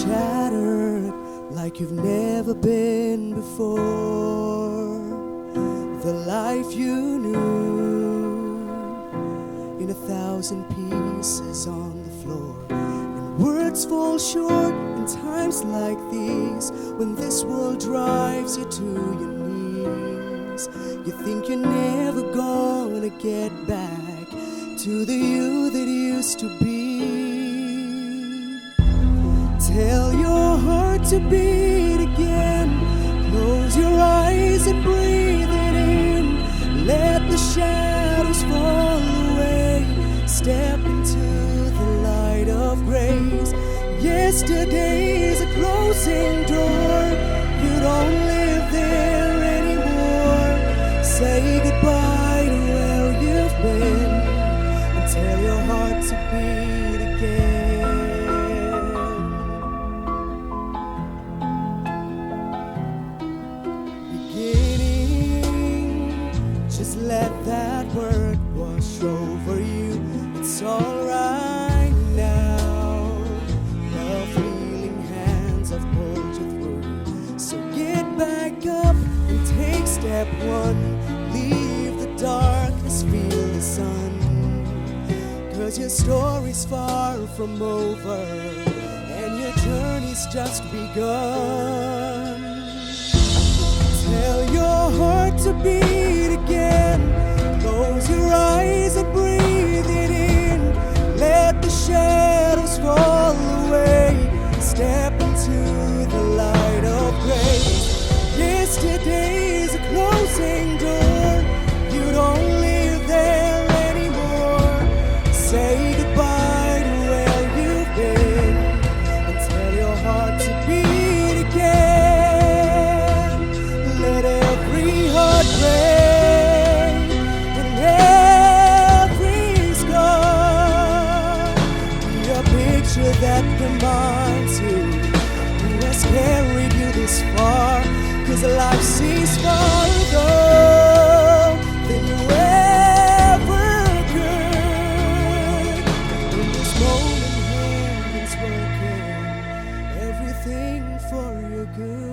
shattered like you've never been before. The life you knew in 1,000 pieces on the floor, and words fall short in times like these, when this world drives you to your knees. You think you're never gonna get back to the you that used to be. Tell your heart to beat again. Close your eyes and breathe it in. Let the shadows fall away. Step into the light of grace. Yesterday's a closing door. You don't live there anymore. Say goodbye to where you've been, and tell your heart to beat again. Just let that word wash over you. It's alright now. Love healing hands have pulled you through. So get back up and take step one. Leave the darkness, feel the sun. 'Cause your story's far from over, and your journey's just begun. Tell your heart to beat again. Close your eyes and breathe it in. Let the shadows fall away. Step into the light of grace. Yesterday's a closing door. You don't live there anymore. Say goodbye to where you've been, and tell your heart to beat again. Let every heart break and every scar be a picture that reminds you who has carried you this far. 'Cause life seems farther than you ever could. In this moment, heaven's working everything for your good.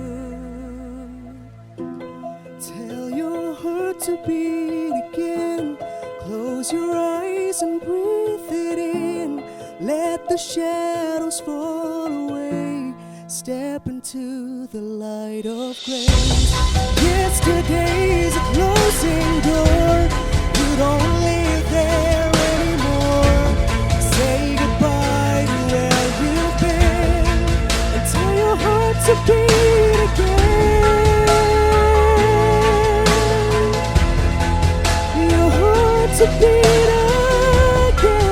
Tell your heart to beat again. Close your eyes and breathe it in. Let the shadows fall away. Step into the light of grace. Yesterday's a closing door. You don't live there anymore. Say goodbye to where you've been, and tell your heart to beat again. Your heart to beat again.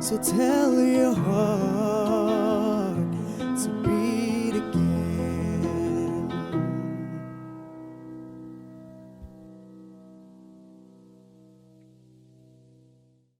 So tell your heart